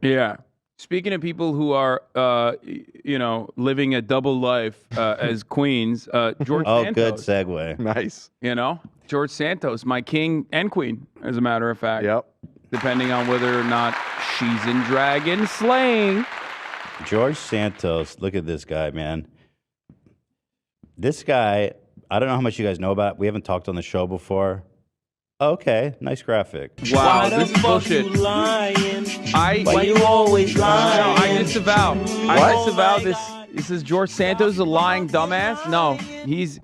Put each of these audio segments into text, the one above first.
Yeah. Speaking of people who are, living a double life as queens, George Oh, Santos. good segue. Nice. George Santos, my king and queen, as a matter of fact. Yep. Depending on whether or not she's in dragon slaying. George Santos, look at this guy, man. This guy, I don't know how much you guys know about it. We haven't talked on the show before. Okay, nice graphic. Wow, this is bullshit. Why you always lying? No, I disavow. I disavow this. This is George Santos, a lying dumbass. No, he's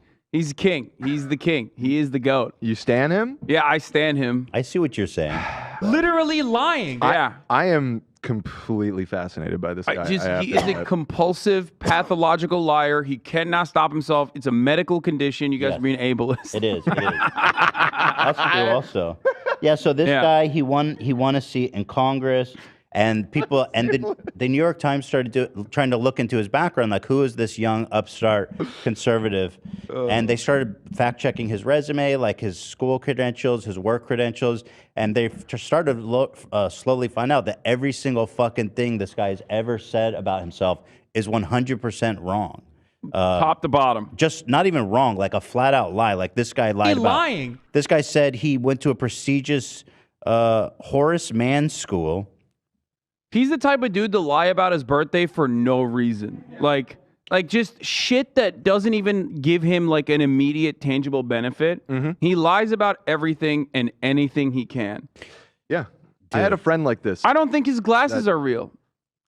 king. He's the king. He is the GOAT. You stan him? Yeah, I stan him. I see what you're saying. Literally lying. Yeah. I am completely fascinated by this guy. He is a compulsive, pathological liar. He cannot stop himself. It's a medical condition. You guys are being ableist. It is. That's true also. Yeah, so this guy, he won a seat in Congress, and people, and the New York Times started trying to look into his background, like who is this young upstart conservative, and they started fact-checking his resume, like his school credentials, his work credentials, and they started to slowly find out that every single fucking thing this guy has ever said about himself is 100% wrong. Top to bottom. Just not even wrong, like a flat-out lie. Like this guy lied about. Lying. This guy said he went to a prestigious Horace Mann school. He's the type of dude to lie about his birthday for no reason. Like just shit that doesn't even give him like an immediate tangible benefit. He lies about everything and anything he can. Yeah. I had a friend like this. I don't think his glasses are real.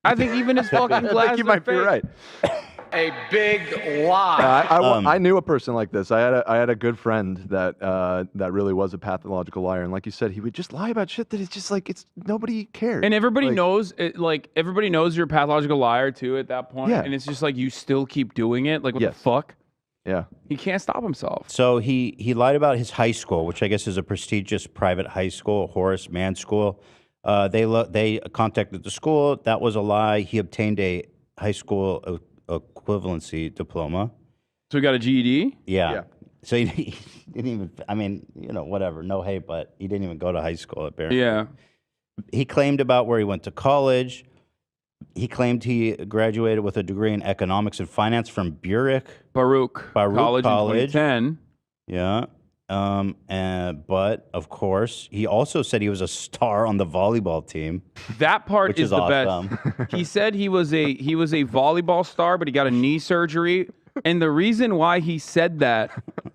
I think even his fucking glasses I think you might be right. A big lie. I knew a person like this. I had a good friend that really was a pathological liar, and like you said, he would just lie about shit that is just like nobody cares. And everybody knows it. Like everybody knows you're a pathological liar too at that point. Yeah. And it's just like you still keep doing it. Like what the fuck? Yeah. He can't stop himself. So he lied about his high school, which I guess is a prestigious private high school, Horace Mann School. They contacted the school. That was a lie. He obtained a high school equivalency diploma. So he got a GED? Yeah. So he didn't even, I mean, whatever, no hate, but he didn't even go to high school apparently. Yeah. He claimed about where he went to college. He claimed he graduated with a degree in economics and finance from Baruch College in 2010. Yeah. But of course, he also said he was a star on the volleyball team. That part which is the awesome. best. He said he was a volleyball star, but he got a knee surgery. And the reason why he said that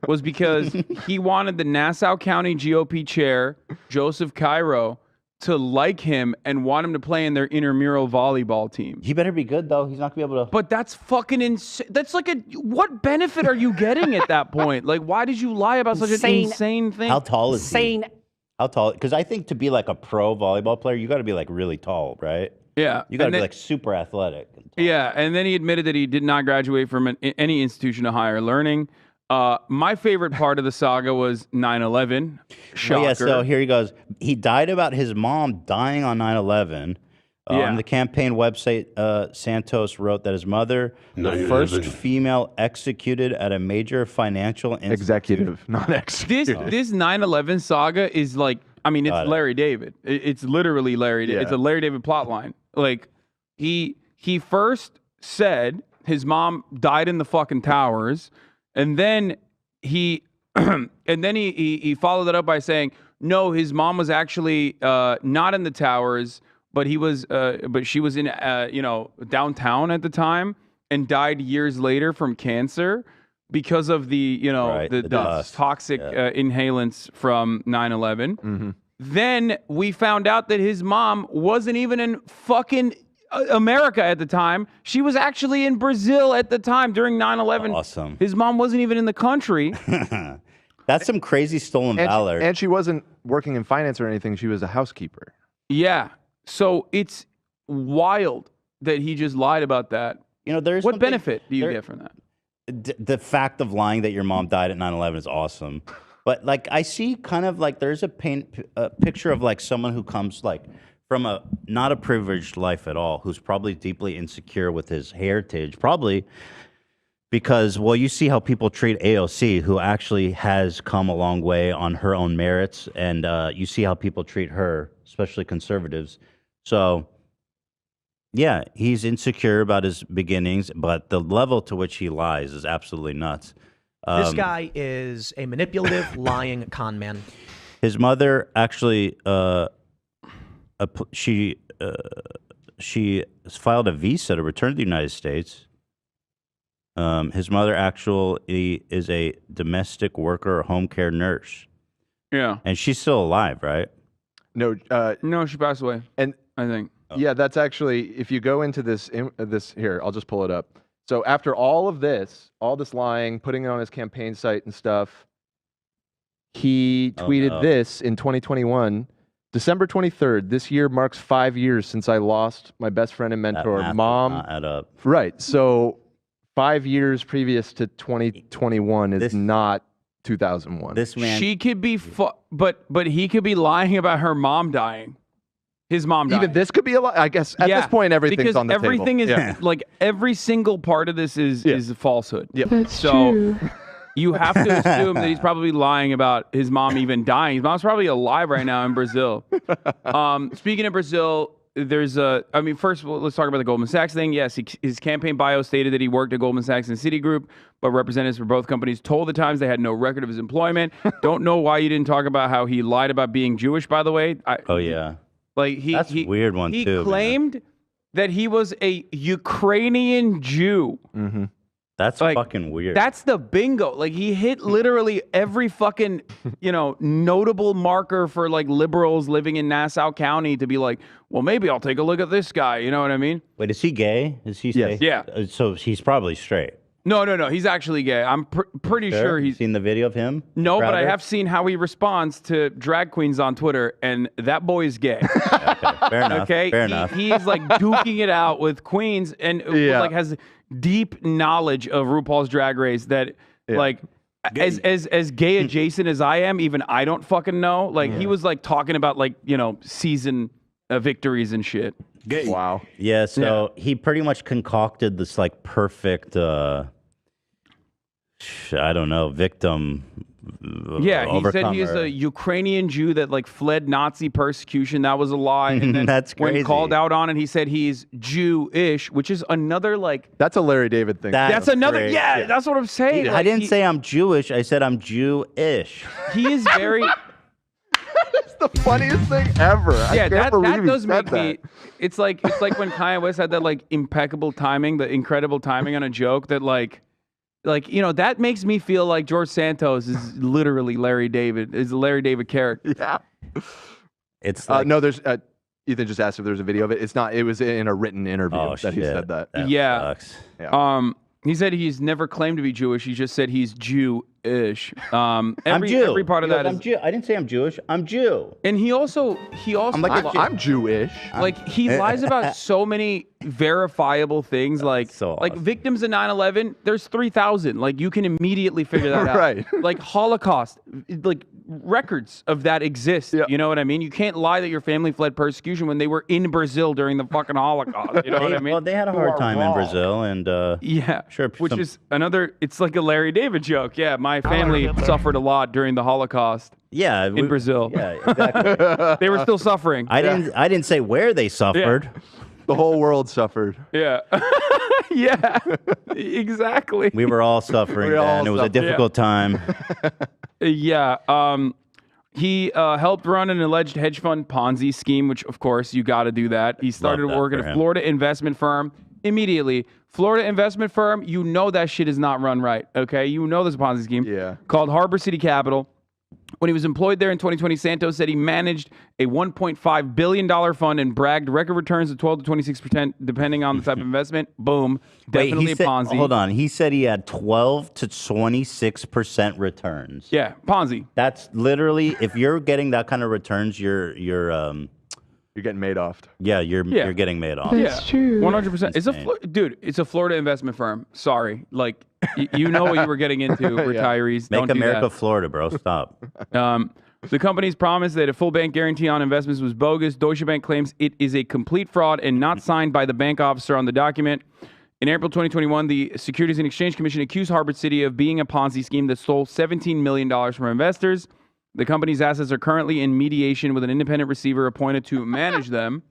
was because he wanted the Nassau County GOP chair, Joseph Cairo, to like him and want him to play in their intramural volleyball team. He better be good, though. He's not going to be able to... But that's fucking insane. That's like what benefit are you getting at that point? Like, why did you lie about such an insane thing? How tall is he? How tall? Because I think to be like a pro volleyball player, you got to be like really tall, right? Yeah. You got to be like super athletic. Yeah, and then he admitted that he did not graduate from any institution of higher learning. My favorite part of the saga was 9/11. Shocker. Oh, yeah, so here he goes. He died about his mom dying on 9/11. On the campaign website, Santos wrote that his mother, the first female executed at a major financial executive, not executive. This 9/11 saga is like, I mean, it's Larry David. It's literally Larry David. It's a Larry David plot line. Like, he first said his mom died in the fucking towers, and then he followed that up by saying, no, his mom was actually not in the towers, but she was in downtown at the time and died years later from cancer because of the toxic inhalants from 9/11. Mm-hmm. Then we found out that his mom wasn't even in fucking America at the time. She was actually in Brazil at the time during 9/11. Awesome. His mom wasn't even in the country. That's some crazy stolen valor. And she wasn't working in finance or anything. She was a housekeeper. Yeah. So it's wild that he just lied about that. There's what benefit do you get from that? The fact of lying that your mom died at 9/11 is awesome. But like I see kind of like there's a picture of like someone who comes like from not a privileged life at all, who's probably deeply insecure with his heritage, probably because, well, you see how people treat AOC, who actually has come a long way on her own merits, and you see how people treat her, especially conservatives. So Yeah, he's insecure about his beginnings, but the level to which he lies is absolutely nuts. This guy is a manipulative, lying con man. His mother actually, she filed a visa to return to the United States. His mother actually is a domestic worker or home care nurse. Yeah. And she's still alive, right? No, No, she passed away. and I think. yeah, that's actually, if you go into this here, I'll just pull it up. So after all this lying, putting it on his campaign site and stuff, he tweeted this in 2021. December 23rd, this year marks 5 years since I lost my best friend and mentor, Mom. Does not add up. Right. So 5 years previous to 2021 is not 2001. This man, She could be, but he could be lying about her mom dying. His mom died. Even this could be a lie. I guess at this point, everything's on the table. Because everything is like every single part of this is a falsehood. Yep. That's true. You have to assume that he's probably lying about his mom even dying. His mom's probably alive right now in Brazil. Speaking of Brazil, there's first of all, let's talk about the Goldman Sachs thing. Yes, his campaign bio stated that he worked at Goldman Sachs and Citigroup, but representatives for both companies told the Times they had no record of his employment. Don't know why you didn't talk about how he lied about being Jewish, by the way. That's a weird one he too. He claimed that he was a Ukrainian Jew. Mm-hmm. That's fucking weird. That's the bingo. Like he hit literally every fucking, notable marker for like liberals living in Nassau County to be like, well, maybe I'll take a look at this guy. You know what I mean? Wait, is he gay? Is he? Yes. Yeah. So he's probably straight. No. He's actually gay. I'm pretty sure he's. Seen the video of him? No, but I have seen how he responds to drag queens on Twitter, and that boy is gay. Okay, fair enough. Okay, fair enough. He's like duking it out with queens, and like has deep knowledge of RuPaul's Drag Race. That like as gay adjacent as I am, even I don't fucking know. Like he was like talking about like season victories and shit. Wow. Yeah. So he pretty much concocted this like perfect. I don't know, victim. Yeah, he said he is a Ukrainian Jew that like fled Nazi persecution. That was a lie. And then That's crazy. When called out on it, he said he's Jewish, which is another like. That's a Larry David thing. That's another. crazy. Yeah, that's what I'm saying. I Like, didn't say I'm Jewish. I said I'm Jewish. He is very. That's the funniest thing ever. Yeah, I can't that believe he does said make that. me. It's like when Kanye West had that like impeccable timing, the incredible timing on a joke that like that makes me feel like George Santos is literally Larry David, is a Larry David character. Yeah. It's like, no, there's Ethan just asked if there's a video of it. It's not. It was in a written interview that he said that. Yeah. Sucks. Yeah. He said he's never claimed to be Jewish. He just said he's Jewish. I'm Jew. Every part of He that goes, is. I'm Jew. I didn't say I'm Jewish. I'm Jew. And he also I'm Jewish. he lies about so many verifiable things like awesome. victims of 9/11. There's 3,000. Like you can immediately figure that out. Right. Like Holocaust, like records of that exist. Yeah. You know what I mean? You can't lie that your family fled persecution when they were in Brazil during the fucking Holocaust. You know what I mean? Well, they had a hard time in Brazil, and Yeah, sure. which is another. It's like a Larry David joke. Yeah, my family suffered a lot during the Holocaust. Yeah, in Brazil. Yeah, exactly. They were still suffering. I didn't say where they suffered. The whole world suffered. Yeah, yeah, exactly. We were all suffering. Then it was a difficult time. Yeah. He helped run an alleged hedge fund Ponzi scheme, which of course you got to do that. He started working at a Florida investment firm immediately. Florida investment firm, you know that shit is not run right. Okay, you know there's a Ponzi scheme. Yeah. Called Harbor City Capital. When he was employed there in 2020, Santos said he managed a $1.5 billion fund and bragged record returns of 12 to 26%, depending on the type of investment. Boom. Definitely a Ponzi. Hold on. He said he had 12 to 26% returns. Yeah, Ponzi. That's literally, if you're getting that kind of returns, you're getting made off. Yeah, you're getting made off. That's true. 100%. It's a Florida investment firm. Sorry. Like, you know what you were getting into, retirees. Make Don't America do that. Florida, bro. Stop. The company's promised that a full bank guarantee on investments was bogus. Deutsche Bank claims it is a complete fraud and not signed by the bank officer on the document. In April 2021, the Securities and Exchange Commission accused Harbor City of being a Ponzi scheme that stole $17 million from investors. The company's assets are currently in mediation with an independent receiver appointed to manage them.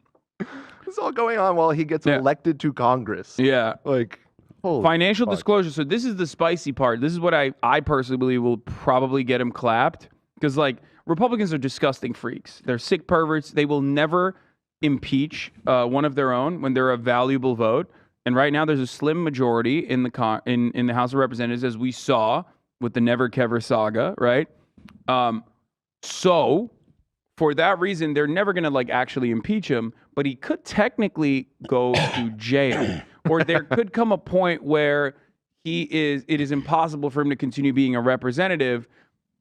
It's all going on while he gets elected to Congress. Yeah. Like, holy financial fuck. disclosure. So this is the spicy part. This is what I personally believe will probably get him clapped. Because, like, Republicans are disgusting freaks. They're sick perverts. They will never impeach one of their own when they're a valuable vote. And right now, there's a slim majority in the in the House of Representatives, as we saw with the Never Kever saga, right? So, for that reason, they're never going to, like, actually impeach him. But he could technically go to jail. Or there could come a point where it is impossible for him to continue being a representative.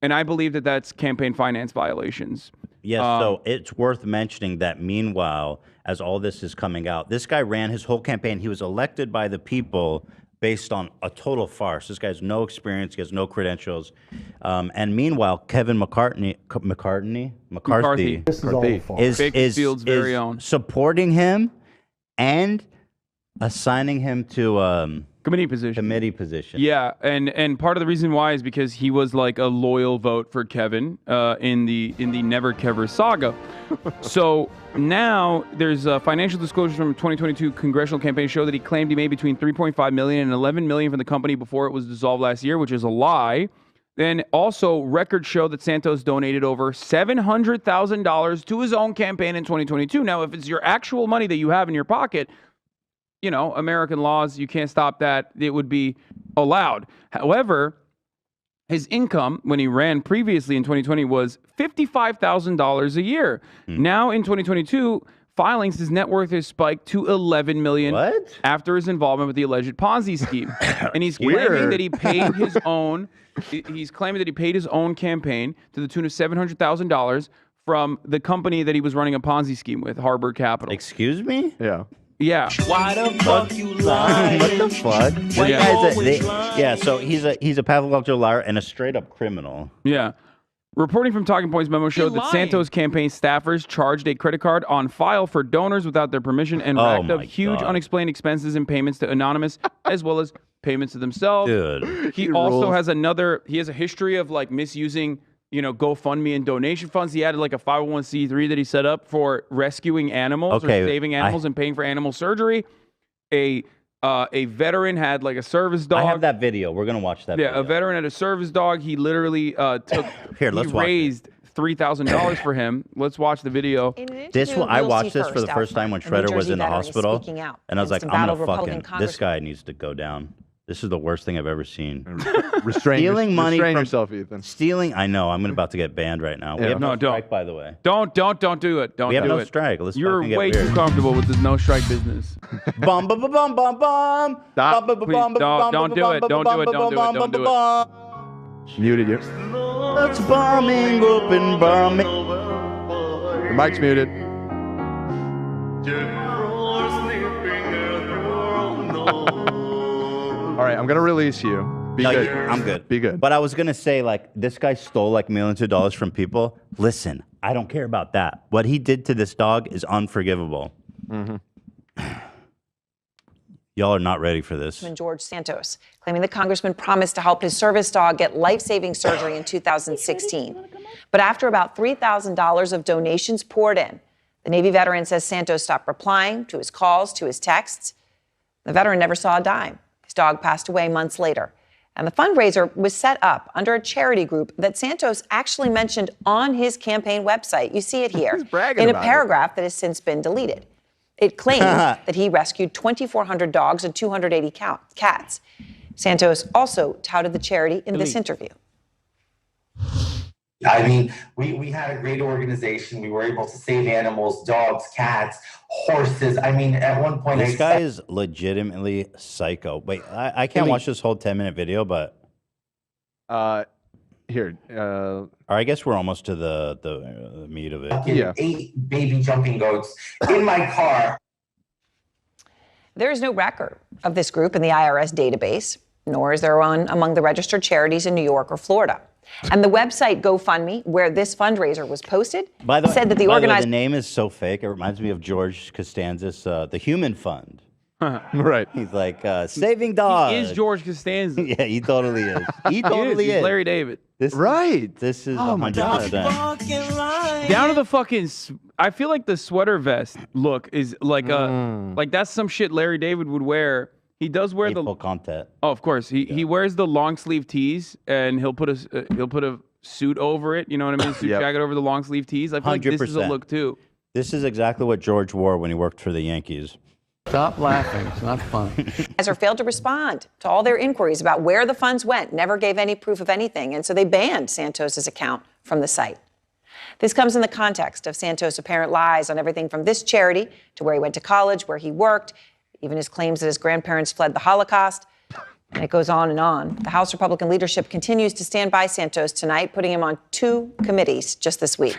And I believe that that's campaign finance violations. Yes, so it's worth mentioning that meanwhile, as all this is coming out, this guy ran his whole campaign. He was elected by the people based on a total farce. This guy has no experience. He has no credentials. And meanwhile, Kevin McCarthy This is all false. Bakersfield's very is own. supporting him and assigning him to Committee position. Yeah, and part of the reason why is because he was like a loyal vote for Kevin in the Never Kever saga. So now there's financial disclosures from 2022 congressional campaign show that he claimed he made between $3.5 million and $11 million from the company before it was dissolved last year, which is a lie. Then also records show that Santos donated over $700,000 to his own campaign in 2022. Now, if it's your actual money that you have in your pocket, you know, American laws, you can't stop that. It would be allowed. However, his income when he ran previously in 2020 was $55,000 a year. Now in 2022, filings, his net worth has spiked to $11 million after his involvement with the alleged Ponzi scheme. And he's claiming that he paid his own. He's claiming that he paid his own campaign to the tune of $700,000 from the company that he was running a Ponzi scheme with, Harbor Capital. Excuse me? Yeah. Yeah. Why the fuck you lying? What the fuck? Yeah, so he's a pathological liar and a straight up criminal. Yeah. Reporting from Talking Points memo showed that Santos campaign staffers charged a credit card on file for donors without their permission and racked up huge unexplained expenses and payments to anonymous as well as payments to themselves. Dude. He also has he has a history of like misusing, you know, GoFundMe and donation funds. He had like a 501c3 that he set up for rescuing animals or saving animals and paying for animal surgery. A veteran had like a service dog. I have that video. We're going to watch that video. Yeah, a veteran had a service dog. He literally raised $3,000 for him. Let's watch the video. I watched this for the first time when Shredder was in the hospital. And I was like, I'm going to fuck him. This guy needs to go down. This is the worst thing I've ever seen. Stealing money from yourself, Ethan. Stealing. I know. I'm about to get banned right now. We have no strike, by the way. Don't do it. Don't we have no strike. Let's You're way too comfortable with this no strike business. Bum bum bum bum bum. Stop. Please, don't do it. Don't do it. Don't do it. Don't do it. Muted you. That's bombing open bombing. Your mic's muted. All right, I'm gonna release you. Be good. I'm good. Be good. But I was gonna say, like, this guy stole like millions of dollars from people. Listen, I don't care about that. What he did to this dog is unforgivable. Y'all are not ready for this. George Santos, claiming the congressman promised to help his service dog get life-saving surgery in 2016. But after about $3,000 of donations poured in, the Navy veteran says Santos stopped replying to his calls, to his texts. The veteran never saw a dime. His dog passed away months later. And the fundraiser was set up under a charity group that Santos actually mentioned on his campaign website. You see it here in a paragraph that has since been deleted. It claims that he rescued 2,400 dogs and 280 cats. Santos also touted the charity in this interview. I mean, we had a great organization. We were able to save animals, dogs, cats, horses. I mean, at one point, this guy is legitimately psycho. Wait, I can't watch this whole 10-minute video, but here. Or I guess we're almost to the meat of it. Yeah. 8 baby jumping goats in my car. There is no record of this group in the IRS database, nor is there one among the registered charities in New York or Florida. And the website GoFundMe, where this fundraiser was posted, said that the organized... the name is so fake. It reminds me of George Costanza's The Human Fund. Right. He's like, saving dogs. He is George Costanza. Yeah, he totally is. He totally He's is. Larry David. This is Oh my God. 100%. Down to the fucking. I feel like the sweater vest look is like like that's some shit Larry David would wear. He does wear Hateful content. Oh, of course. He wears the long sleeve tees and he'll put a suit over it. You know what I mean? Suit jacket over the long sleeve tees. I feel like this is a 100%. look too. This is exactly what George wore when he worked for the Yankees. Stop laughing. It's not fun. Advisor failed to respond to all their inquiries about where the funds went, never gave any proof of anything, and so they banned Santos' account from the site. This comes in the context of Santos' apparent lies on everything from this charity to where he went to college, where he worked, even his claims that his grandparents fled the Holocaust, and it goes on and on. The House Republican leadership continues to stand by Santos tonight, putting him on 2 committees just this week.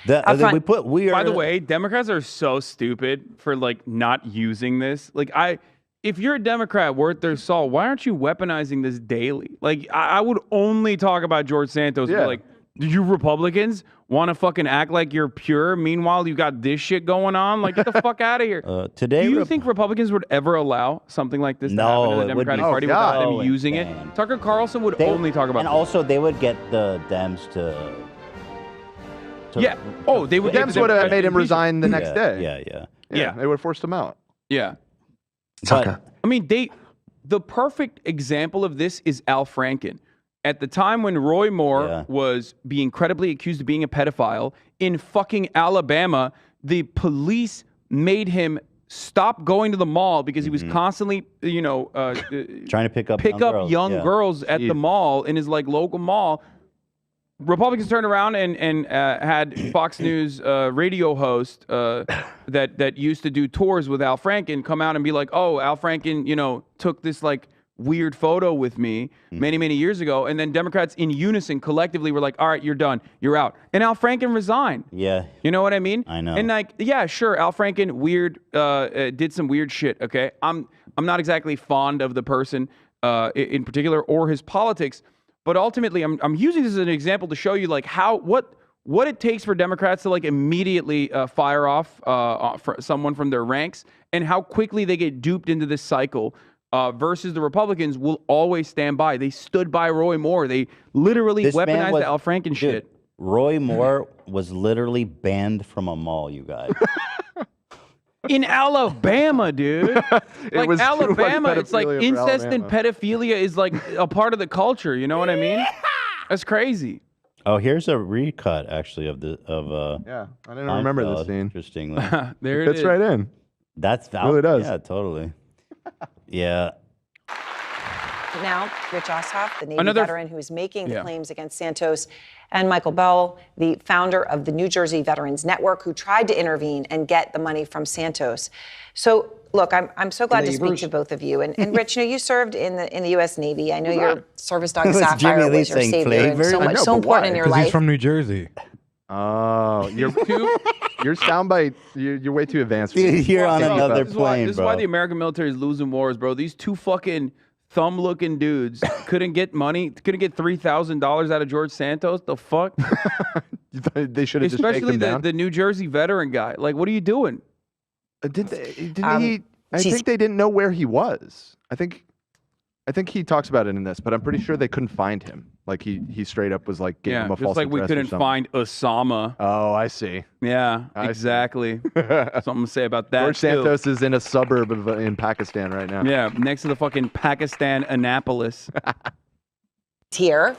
By the way, Democrats are so stupid for like not using this. Like if you're a Democrat worth their salt, why aren't you weaponizing this daily? Like I would only talk about George Santos. But like, do you Republicans want to fucking act like you're pure? Meanwhile, you got this shit going on. Like, get the fuck out of here. Today, do you think Republicans would ever allow something like this to happen in the Democratic Party without them using it? Tucker Carlson would only talk about and this. also they would get the Dems to yeah. Oh, they would. Dems would have made him resign the next day. Yeah. They would have forced him out. Yeah. But, I mean, the perfect example of this is Al Franken. At the time when Roy Moore was being credibly accused of being a pedophile in fucking Alabama, the police made him stop going to the mall because he was constantly, trying to pick up young girls at the mall in his like local mall. Republicans turned around and had Fox News radio host that used to do tours with Al Franken come out and be like, "Oh, Al Franken, took this like weird photo with me many years ago," and then Democrats in unison collectively were like, "All right, you're done, you're out," and Al Franken resigned. Yeah, you know what I mean? I know. And like, yeah, sure, Al Franken did some weird shit. Okay, I'm not exactly fond of the person in particular or his politics. But ultimately, I'm using this as an example to show you like what it takes for Democrats to like immediately fire off for someone from their ranks and how quickly they get duped into this cycle versus the Republicans will always stand by. They stood by Roy Moore. They literally weaponized the Al Franken shit. Roy Moore was literally banned from a mall, you guys. In Alabama, dude. Like was Alabama, it's like pedophilia for incest Alabama. and pedophilia is like a part of the culture. You know what I mean? That's crazy. Oh, here's a recut actually of Yeah, I didn't remember this scene. Interestingly, there it Fits is. right in. That's It really does. Yeah, totally. Yeah. Now, Rich Ossoff, the Navy Another- veteran who is making the claims against Santos, and Michael Bell, the founder of the New Jersey Veterans Network, who tried to intervene and get the money from Santos. So, look, I'm so glad to speak to both of you. And Rich, you served in the U.S. Navy. I know your service dog Sapphire Jimmy Lee was your saying savior and flavor? I know, so but why? important in your Because he's life. from New Jersey. Oh, your soundbite. You're way too advanced. For Dude, this. you're on Keep another up. plane, This is why the American military is losing wars, bro. These two fucking thumb-looking dudes couldn't get money, couldn't get $3,000 out of George Santos. The fuck? You thought they should have just Especially taken him down. the New Jersey veteran guy. Like, what are you doing? Didn't he? I think they didn't know where he was. I think he talks about it in this, but I'm pretty sure they couldn't find him. Like he straight up was like gave him a just false like we address or couldn't something. find Osama. Oh, I see. Yeah, I see. exactly. Something to say about that. George too. Santos is in a suburb in Pakistan right now. Yeah, next to the fucking Pakistan Annapolis. Here,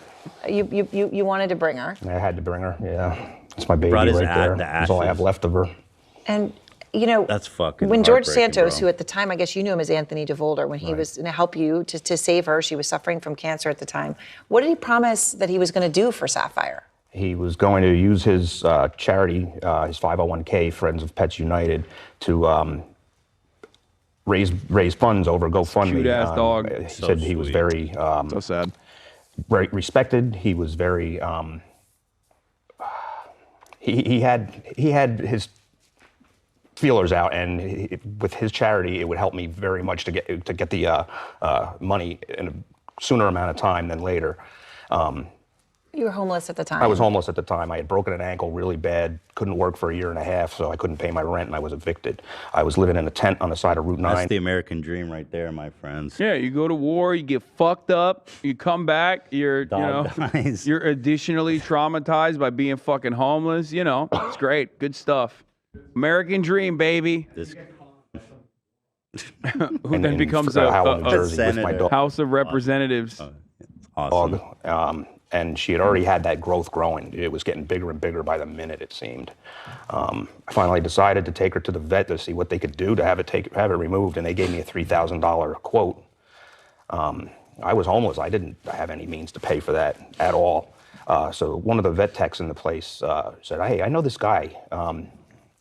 you wanted to bring her. I had to bring her. Yeah, it's my baby Brought his right there. the That's all I have ashes. left of her. And, That's fucking when George heartbreaking, Santos, bro. who at the time, I guess you knew him as Anthony DeVolder, when he was going to help you to save her, she was suffering from cancer at the time. What did he promise that he was going to do for Sapphire? He was going to use his charity, his 501k, Friends of Pets United, to raise funds over GoFundMe. Cute-ass dog. He So said he was sweet. very So sad. respected. He was very. He had his feelers out, and with his charity, it would help me very much to get the money in a sooner amount of time than later. You were homeless at the time? I was homeless at the time. I had broken an ankle really bad, couldn't work for a year and a half, so I couldn't pay my rent, and I was evicted. I was living in a tent on the side of Route 9. That's the American dream right there, my friends. Yeah, you go to war, you get fucked up, you come back, you're dies. You're additionally traumatized by being fucking homeless. You know, it's great, good stuff. American dream, baby. Who then becomes a House of Representatives. Awesome. And she had already had that growth growing. It was getting bigger and bigger by the minute, it seemed. I finally decided to take her to the vet to see what they could do to have it removed, and they gave me a $3,000 quote. I was homeless. I didn't have any means to pay for that at all. So one of the vet techs in the place said, "Hey, I know this guy.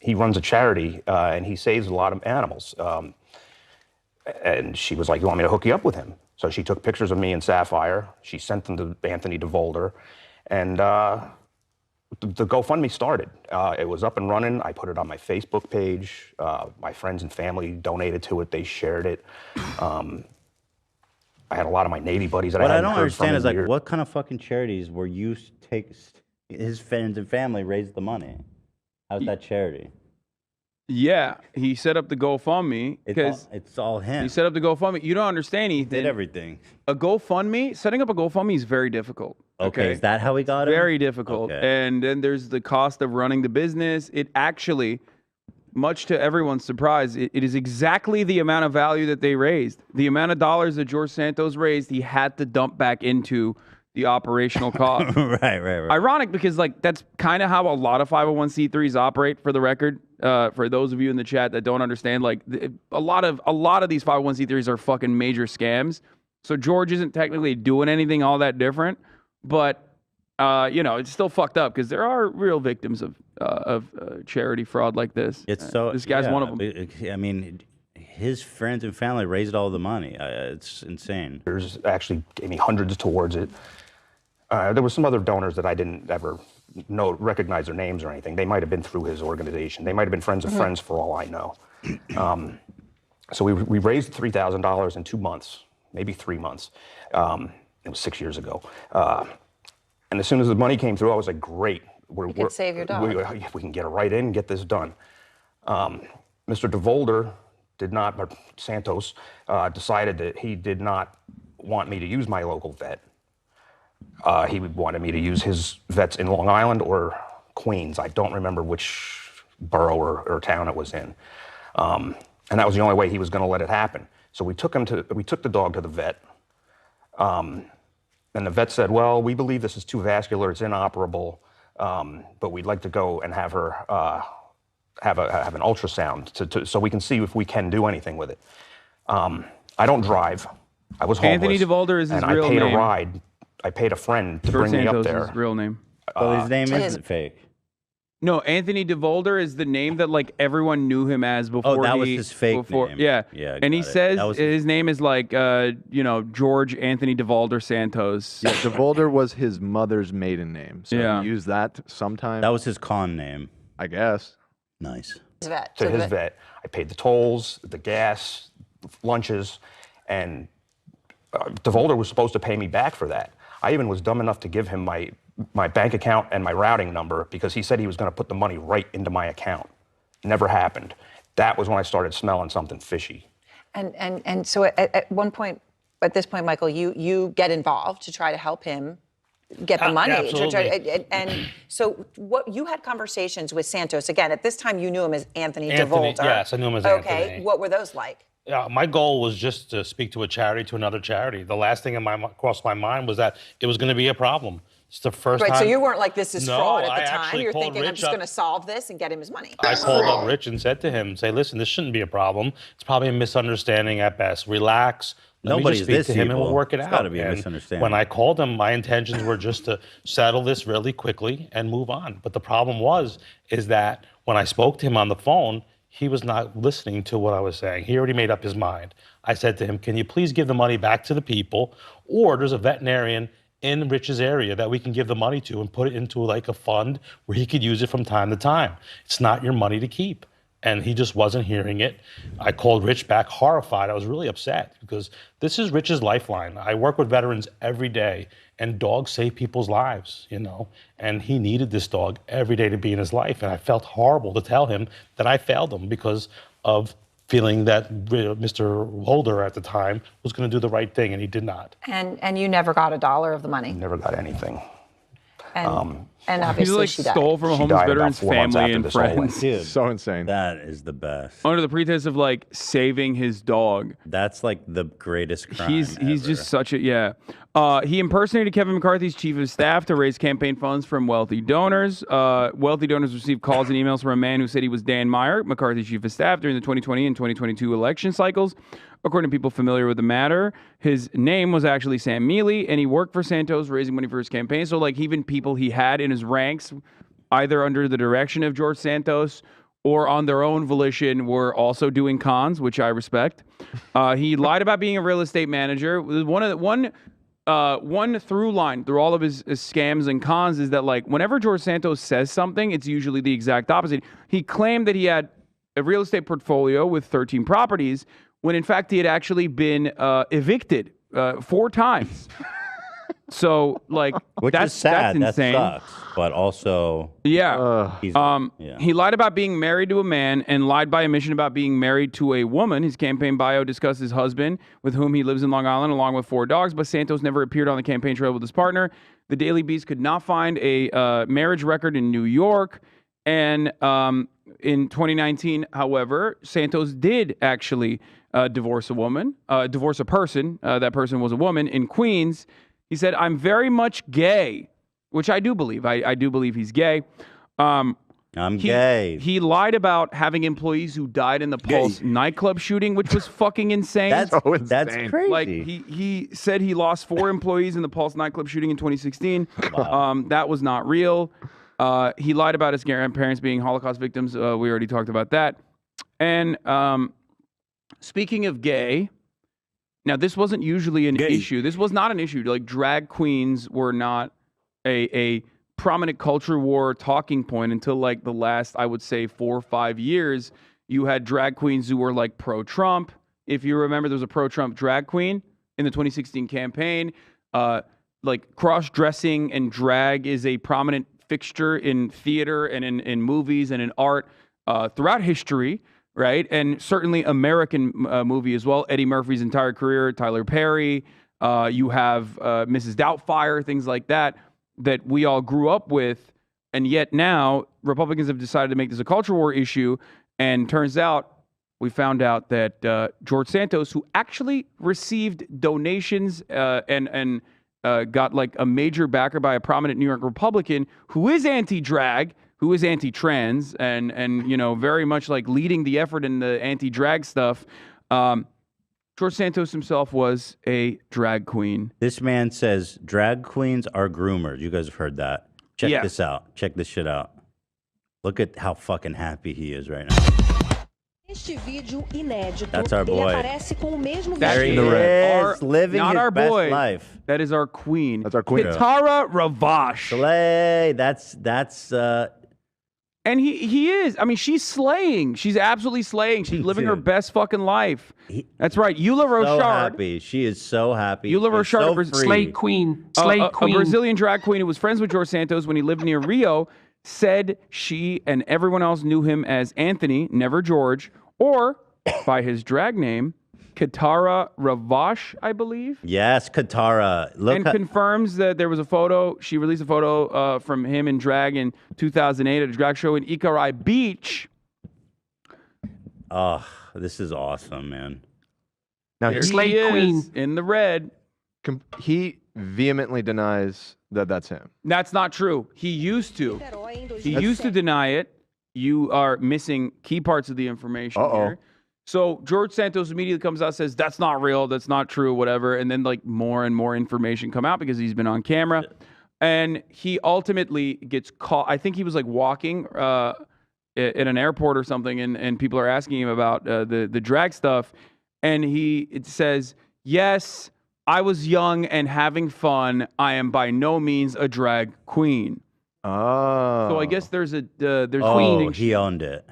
He runs a charity, and he saves a lot of animals." And she was like, "You want me to hook you up with him?" So she took pictures of me and Sapphire. She sent them to Anthony DeVolder, and the GoFundMe started. It was up and running. I put it on my Facebook page. My friends and family donated to it. They shared it. I had a lot of my Navy buddies that what I don't understand is, like, years. what kind of fucking charities were you his friends and family raised the money? How's that charity? Yeah, he set up the GoFundMe because it's all him. He set up the GoFundMe. You don't understand, Ethan. Did everything. A GoFundMe, setting up a GoFundMe is very difficult. Okay, is that how he got it? Very difficult. Okay. And then there's the cost of running the business. It actually, much to everyone's surprise, it is exactly the amount of value that they raised. The amount of dollars that George Santos raised, he had to dump back into the operational cost. Right. Ironic, because like that's kind of how a lot of 501c3s operate, for the record. For those of you in the chat that don't understand, like a lot of these 501c3s are fucking major scams. So George isn't technically doing anything all that different, but it's still fucked up because there are real victims of charity fraud like this. This guy's one of them. I mean, his friends and family raised all the money. It's insane. There's actually gave me hundreds towards it. There were some other donors that I didn't ever recognize their names or anything. They might have been through his organization. They might have been friends of friends for all I know. So we raised $3,000 in 2 months, maybe 3 months. It was 6 years ago. And as soon as the money came through, I was like, great. We could save your dog. We can get it right in and get this done. Mr. DeVolder Santos decided that he did not want me to use my local vet. He wanted me to use his vets in Long Island or Queens. I don't remember which borough or town it was in. And that was the only way he was going to let it happen. So we took the dog to the vet. And the vet said, "Well, we believe this is too vascular, it's inoperable, but we'd like to go and have her have an ultrasound so we can see if we can do anything with it." I don't drive. I was homeless. Anthony DeVolder is his real name. And I paid a ride. I paid a friend to bring me up there. Is his real name. Well, his name isn't fake. No, Anthony DeVolder is the name that like everyone knew him as before. Oh, that was his fake name. Yeah. And he says his name is like George Anthony DeVolder Santos. Yeah, DeVolder was his mother's maiden name. So he used that sometime. That was his con name, I guess. Nice. To his vet. I paid the tolls, the gas, the lunches, and DeVolder was supposed to pay me back for that. I even was dumb enough to give him my bank account and my routing number because he said he was going to put the money right into my account. Never happened. That was when I started smelling something fishy. And so at this point, Michael, you get involved to try to help him get the money. Absolutely. And so you had conversations with Santos. Again, at this time, you knew him as Anthony DeVolder. Yes, I knew him as Anthony. Okay, what were those like? My goal was just to speak to another charity. The last thing crossed my mind was that it was going to be a problem. It's the first time. Right, so you weren't like, this is fraud at the time. actually You're called thinking, I'm Rich just going to solve this and get him his money. I called up Rich and said to him, listen, this shouldn't be a problem. It's probably a misunderstanding at best. Relax. Let me just speak to him and we'll work it out. It's got to be a misunderstanding. When I called him, my intentions were just to settle this really quickly and move on. But the problem is that when I spoke to him on the phone, he was not listening to what I was saying. He already made up his mind. I said to him, can you please give the money back to the people? Or there's a veterinarian in Rich's area that we can give the money to and put it into like a fund where he could use it from time to time. It's not your money to keep. and he just wasn't hearing it. I called Rich back horrified. I was really upset because this is Rich's lifeline. I work with veterans every day, and dogs save people's lives, you know, and he needed this dog every day to be in his life. And I felt horrible to tell him that I failed him because of feeling that Mr. Holder at the time was going to do the right thing, and he did not. And you never got $1 of the money. Never got anything. And obviously she died. Stole from a homeless veteran's family and friends. Dude, So insane. that is the best. Under the pretense of like saving his dog. That's like the greatest crime. He's ever. just such a he impersonated Kevin McCarthy's chief of staff to raise campaign funds from wealthy donors. Wealthy donors received calls and emails from a man who said he was Dan Meyer, McCarthy's chief of staff, during the 2020 and 2022 election cycles. According to people familiar with the matter, his name was actually Sam Mealy, and he worked for Santos, raising money for his campaign. So, like, even people he had in his ranks, either under the direction of George Santos or on their own volition, were also doing cons, which I respect. He lied about being a real estate manager. One through line through all of his scams and cons is that, like, whenever George Santos says something, it's usually the exact opposite. He claimed that he had a real estate portfolio with 13 properties, when in fact he had actually been evicted 4 times. So, like, Which that's is sad. That's insane. That sucks. But also, Yeah. yeah. He lied about being married to a man and lied by omission about being married to a woman. His campaign bio discussed his husband, with whom he lives in Long Island, along with 4 dogs, but Santos never appeared on the campaign trail with his partner. The Daily Beast could not find a marriage record in New York. And in 2019, however, Santos did actually divorce a person. That person was a woman in Queens. He said, "I'm very much gay," which I do believe. I do believe he's gay. I'm gay. He lied about having employees who died in the Pulse nightclub shooting, which was fucking insane. That's crazy. Like, he said he lost 4 employees in the Pulse nightclub shooting in 2016. Wow. That was not real. He lied about his grandparents being Holocaust victims. We already talked about that. And speaking of gay, now this wasn't usually an issue. This was not an issue. Like, drag queens were not a prominent culture war talking point until like the last, I would say, 4 or 5 years. You had drag queens who were like pro-Trump. If you remember, there was a pro-Trump drag queen in the 2016 campaign. Like, cross-dressing and drag is a prominent fixture in theater and in movies and in art throughout history, right? And certainly American movie as well. Eddie Murphy's entire career, Tyler Perry. You have Mrs. Doubtfire, things like that we all grew up with. And yet now Republicans have decided to make this a culture war issue. And turns out, we found out that George Santos, who actually received donations and got like a major backer by a prominent New York Republican who is anti-drag, who is anti-trans, and you know, very much like leading the effort in the anti-drag stuff. George Santos himself was a drag queen. This man says drag queens are groomers. You guys have heard that. Check this out. Check this shit out. Look at how fucking happy he is right now. That's our boy. There he is, living not his our best boy. life. That is our queen. That's our queen. Kitara Ravash. Slay. That's And he is. I mean, she's slaying. She's absolutely slaying. She's living her best fucking life. That's right. Eula Rochard. So happy. She is so happy. Eula Rochard, so Slay queen. A Brazilian drag queen who was friends with George Santos when he lived near Rio, said she and everyone else knew him as Anthony, never George, or by his drag name, Kitara Ravash, I believe. Yes, Kitara. And confirms that there was a photo. She released a photo from him in drag in 2008 at a drag show in Ikarai Beach. Oh, this is awesome, man. Now, There he is in the red. He vehemently denies that that's him. That's not true. He used to. He used to deny it. You are missing key parts of the information here. So George Santos immediately comes out and says, that's not real, that's not true, whatever. And then like more and more information come out because he's been on camera. And he ultimately gets caught. I think he was like walking at an airport or something, and people are asking him about the drag stuff. And it says, yes, I was young and having fun. I am by no means a drag queen. Oh. So I guess there's queen. He owned it.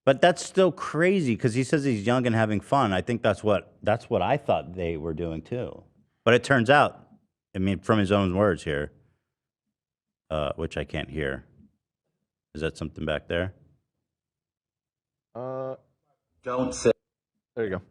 But that's still crazy because he says he's young and having fun. I think that's what I thought they were doing too. But it turns out, I mean, from his own words here, which I can't hear. Is that something back there? Don't say. There you go.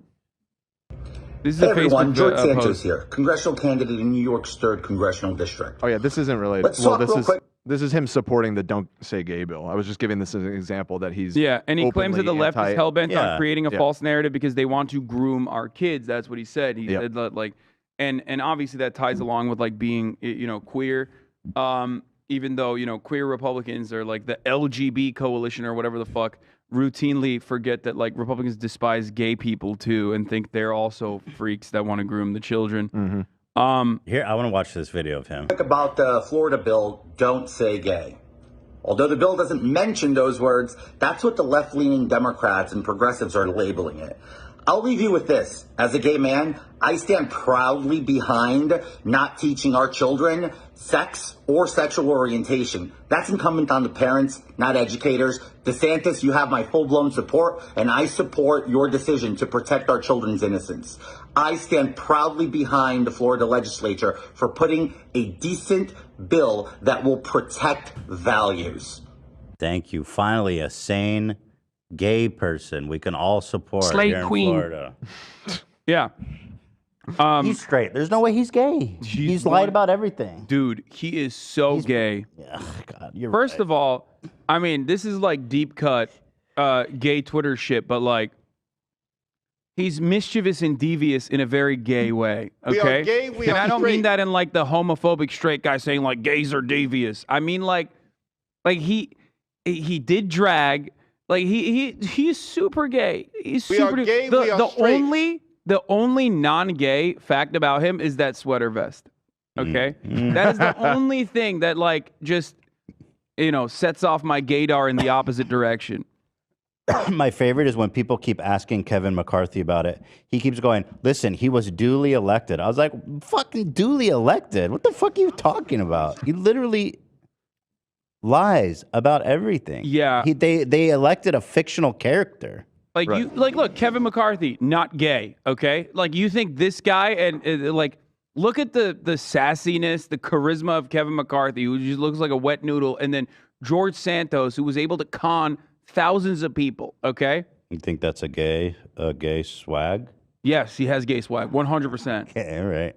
This is Hey a everyone, Facebook George Santos post. here, congressional candidate in New York's 3rd Congressional District. Oh yeah, this isn't related. Let's talk real quick. This is him supporting the "Don't Say Gay" bill. I was just giving this as an example that he's And he claims that the left is hell bent on creating a Yeah. false narrative because they want to groom our kids. That's what he said. He said that, like, and obviously that ties along with like being queer. Even though queer Republicans are like the LGB coalition or whatever the fuck, routinely forget that like Republicans despise gay people too and think they're also freaks that want to groom the children. Here, I want to watch this video of him. About the Florida bill, Don't Say Gay. Although the bill doesn't mention those words, that's what the left-leaning Democrats and progressives are labeling it. I'll leave you with this. As a gay man, I stand proudly behind not teaching our children sex or sexual orientation. That's incumbent on the parents, not educators. DeSantis, you have my full-blown support, and I support your decision to protect our children's innocence. I stand proudly behind the Florida legislature for putting a decent bill that will protect values. Thank you. Finally, a sane gay person we can all support Slay here queen. in Florida. Yeah. He's straight. There's no way he's gay. He's lied about everything. Dude, he is so gay. God, you're First of all, I mean, this is like deep cut gay Twitter shit, but like he's mischievous and devious in a very gay way. Okay. We are gay, we and are I don't mean straight. that in like the homophobic straight guy saying like gays are devious. I mean like he did drag. Like he's super gay. He's We super are gay, we are straight. The only non-gay fact about him is that sweater vest. Okay? That is the only thing that like just sets off my gaydar in the opposite direction. My favorite is when people keep asking Kevin McCarthy about it. He keeps going, listen, he was duly elected. I was like, fucking duly elected? What the fuck are you talking about? He literally lies about everything. Yeah. They elected a fictional character. Like look, Kevin McCarthy, not gay, okay? Like you think this guy and like look at the sassiness, the charisma of Kevin McCarthy, who just looks like a wet noodle, and then George Santos, who was able to con thousands of people, okay? You think that's a gay swag? Yes, he has gay swag, 100%. Okay, all right.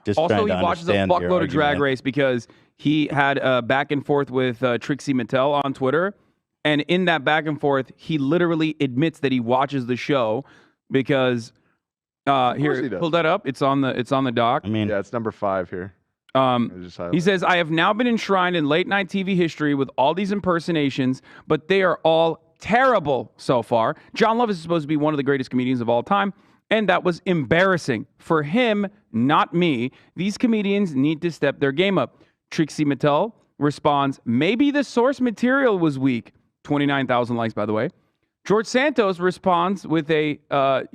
Just Also, trying he to watches a understand your fuckload of Drag argument. Race because he had a back and forth with Trixie Mattel on Twitter. And in that back and forth, he literally admits that he watches the show because here, pull that up. It's on the doc. I mean, yeah, it's number 5 here. He says, I have now been enshrined in late night TV history with all these impersonations, but they are all terrible so far. John Love is supposed to be one of the greatest comedians of all time, and that was embarrassing for him, not me. These comedians need to step their game up. Trixie Mattel responds, maybe the source material was weak. 29,000 likes, by the way. George Santos responds with a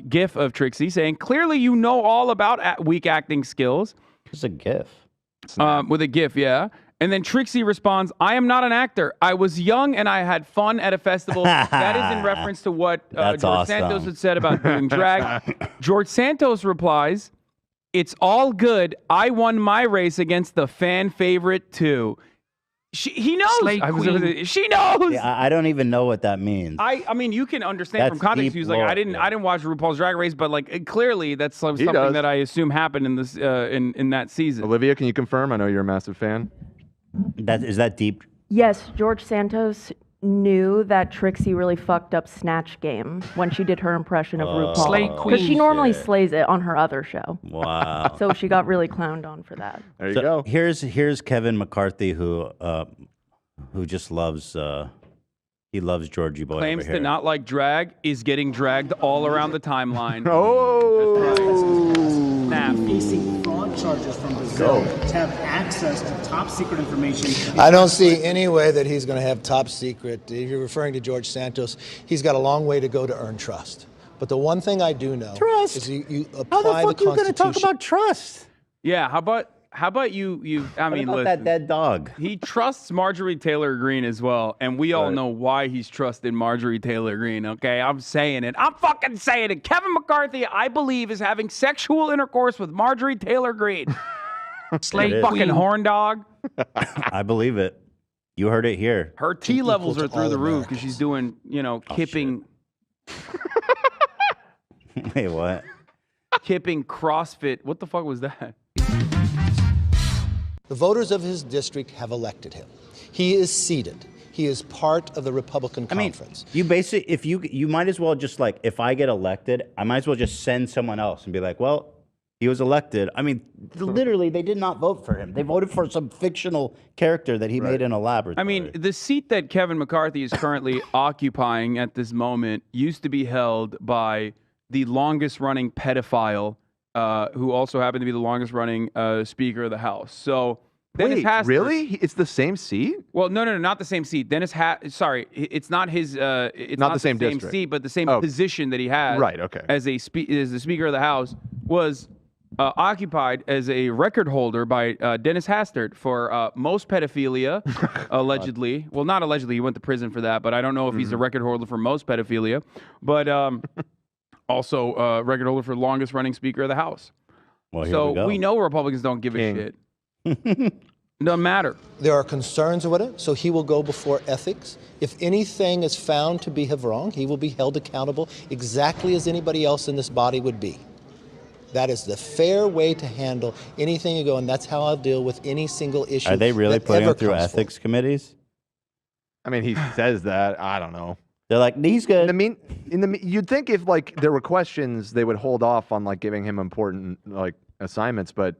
GIF of Trixie saying, clearly you know all about weak acting skills. It's a GIF. With a GIF, yeah. And then Trixie responds, I am not an actor. I was young and I had fun at a festival. That is in reference to what George awesome. Santos had said about doing drag. George Santos replies, it's all good. I won my race against the fan favorite too. He knows. She knows. Yeah, I don't even know what that means. I mean, you can understand from That's context. deep He was like, lore, I didn't watch RuPaul's Drag Race, but like clearly that's something does. that I assume happened in this in that season. Olivia, can you confirm? I know you're a massive fan. Is that deep? Yes, George Santos knew that Trixie really fucked up Snatch Game when she did her impression of RuPaul. Slay Because she queen. normally Shit. slays it on her other show. Wow. So she got really clowned on for that. There you go. Here's Kevin McCarthy who just loves he loves Georgie Boy Claims over here. to not like drag, is getting dragged all around the timeline. Snap. Facing fraud charges from Brazil to have access to top secret information. I don't see any way that he's going to have top secret. If you're referring to George Santos, he's got a long way to go to earn trust. But the one thing I do know is you apply How the fuck the you going to Constitution. talk about trust? Yeah, how about How about you? I mean, about listen, that dead dog? He trusts Marjorie Taylor Greene as well, and we all Right. know why he's trusted Marjorie Taylor Greene. Okay, I'm saying it. I'm fucking saying it. Kevin McCarthy, I believe, is having sexual intercourse with Marjorie Taylor Greene. Slave fucking horn dog. I believe it. You heard it here. Her T levels to are through all the roof because she's doing, kipping. Wait, what? Kipping CrossFit. What the fuck was that? The voters of his district have elected him. He is seated. He is part of the Republican conference. You basically, if you might as well just like, if I get elected, I might as well just send someone else and be like, well, he was elected. I mean, literally, they did not vote for him. They voted for some fictional character that he made in a laboratory. I mean, the seat that Kevin McCarthy is currently occupying at this moment used to be held by the longest-running pedophile, who also happened to be the longest-running Speaker of the House. So, Dennis Wait, Hastert, really? It's the same seat? Well, no, not the same seat. Sorry, it's not his. It's Not the same district. seat, but the same Oh. position that he had. Right, okay. As the Speaker of the House was occupied as a record holder by Dennis Hastert for most pedophilia, allegedly. Well, not allegedly. He went to prison for that, but I don't know if he's a record holder for most pedophilia. But also record holder for longest running Speaker of the House. Well, here so we go. we know Republicans don't give a shit. Doesn't matter. There are concerns or whatever, so he will go before ethics. If anything is found to be wrong, he will be held accountable exactly as anybody else in this body would be. That is the fair way to handle anything you go, and that's how I'll deal with any single issue. Are they really that putting ever him through comes ethics committees? I mean, he says that. I don't know. They're like, he's good. You'd think if like there were questions, they would hold off on like giving him important like assignments. But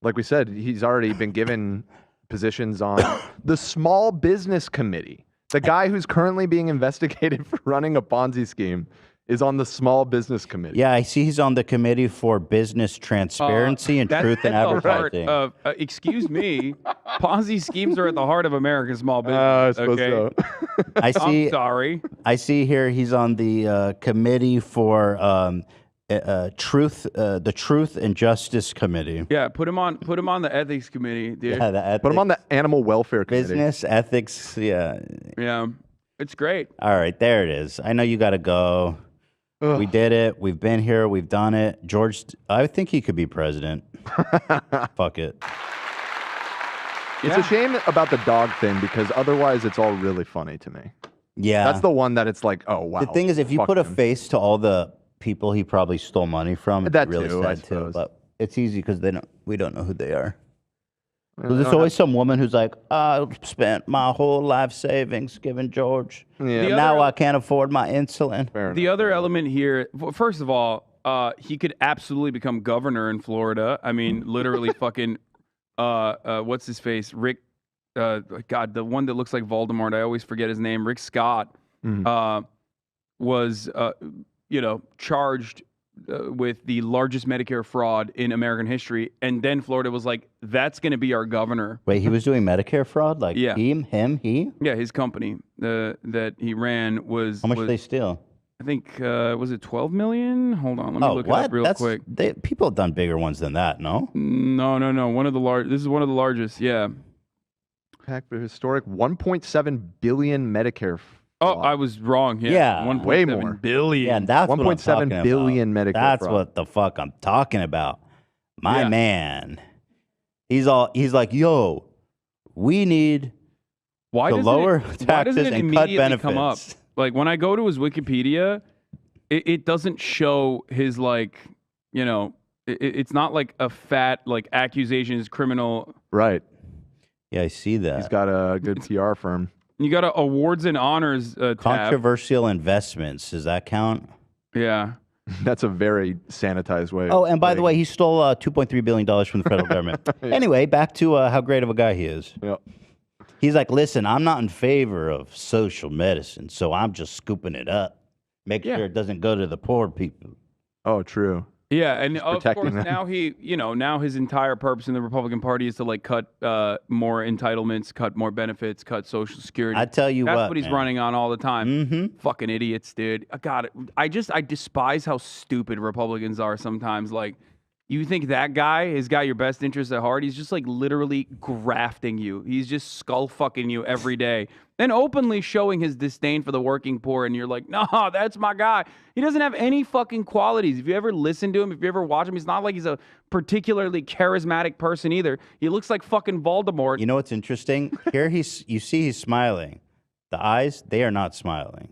like we said, he's already been given positions on the Small Business Committee. The guy who's currently being investigated for running a Ponzi scheme is on the Small Business Committee. Yeah, I see he's on the Committee for Business Transparency and Truth in Advertising. Excuse me, Ponzi schemes are at the heart of American small business. Okay, I see. I'm sorry. I see here he's on the Committee for Truth, the Truth and Justice Committee. Yeah, put him on the ethics committee, dude. Yeah, the ethics, Put him on the Animal Welfare Committee. Business Ethics. Yeah. Yeah, it's great. All right, there it is. I know you got to go. Ugh. We did it. We've been here. We've done it. George, I think he could be president. Fuck it. It's a shame about the dog thing because otherwise it's all really funny to me. Yeah. That's the one that it's like, oh, wow. The thing is, if you fuck put a him. face to all the people he probably stole money from, That it's really too, I sad too. suppose. But it's easy because we don't know who they are. Well, So they there's don't always some woman who's like, I spent my whole life savings giving George. Yeah. Now I can't afford my insulin. The other element here, first of all, he could absolutely become governor in Florida. I mean, literally fucking, what's his face? Rick, God, the one that looks like Voldemort. I always forget his name. Rick Scott was, charged with the largest Medicare fraud in American history. And then Florida was like, that's going to be our governor. Wait, he was doing Medicare fraud? Like Yeah. he? Yeah, his company that he ran was. How much did they steal? I think, was it 12 million? Hold on, let me look it what? up real quick. People have done bigger ones than that, no? No. One of the this is one of the largest, yeah. Pack for historic 1.7 billion Medicare. Oh, I was wrong. Yeah, Yeah. 1.7 Way more. billion. Yeah, and that's what I'm 1.7 talking billion about. Medicare That's fraud. what the fuck I'm talking about. My Yeah. man. He's like, yo, we need Why to doesn't lower it, taxes why doesn't it and cut immediately benefits. come up? Like when I go to his Wikipedia, it doesn't show his it's not like a fat like accusations criminal. Right. Yeah, I see that. He's got a good PR firm. You got a awards and honors tab. Controversial investments. Does that count? Yeah. That's a very sanitized way. Oh, and by the way, he stole $2.3 billion from the federal government. Anyway, back to how great of a guy he is. Yep. He's like, listen, I'm not in favor of social medicine, so I'm just scooping it up. Make sure it doesn't go to the poor people. Oh, true. Yeah, and of protecting course them. now now his entire purpose in the Republican Party is to like cut more entitlements, cut more benefits, cut Social Security. I tell you that's what, he's man. running on all the time. Mm-hmm. Fucking idiots, dude. God, I despise how stupid Republicans are sometimes. Like You think that guy has got your best interest at heart? He's just like literally grafting you. He's just skull fucking you every day and openly showing his disdain for the working poor. And you're like, no, that's my guy. He doesn't have any fucking qualities. If you ever listen to him, if you ever watch him, he's not like he's a particularly charismatic person either. He looks like fucking Voldemort. You know what's interesting? Here you see he's smiling. The eyes, they are not smiling.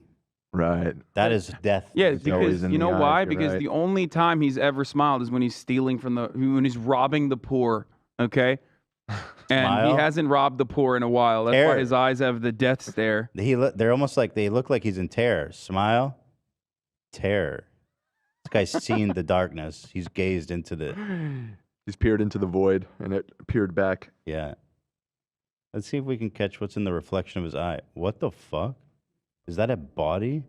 Right. That is death. Yeah, because you know why? Because the only time he's ever smiled is when he's stealing when he's robbing the poor. Okay, and he hasn't robbed the poor in a while. That's why his eyes have the death stare. They're almost like they look like he's in terror. Smile, terror. This guy's seen the darkness. He's gazed into He's peered into the void, and it peered back. Yeah. Let's see if we can catch what's in the reflection of his eye. What the fuck? Is that a body?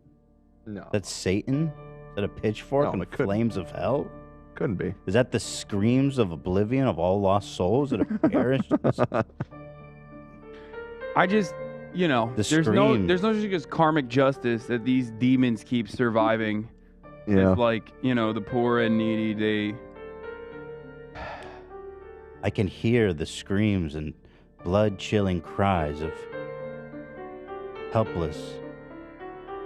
No. That's Satan? Is that a pitchfork and flames of hell? Couldn't be. Is that the screams of oblivion of all lost souls that have perished? I just, there's no such as karmic justice that these demons keep surviving. Yeah. It's like, the poor and needy, I can hear the screams and blood-chilling cries of helpless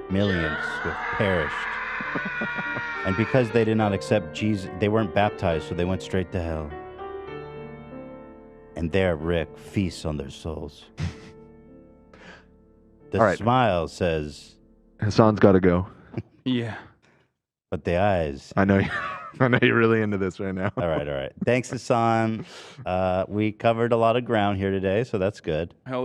millions who have perished. And because they did not accept Jesus, they weren't baptized, so they went straight to hell. And there Rick feasts on their souls. The smile says, Hassan's got to go. Yeah. But the eyes. I know you're really into this right now. All right. Thanks, Hassan. We covered a lot of ground here today, so that's good. Hell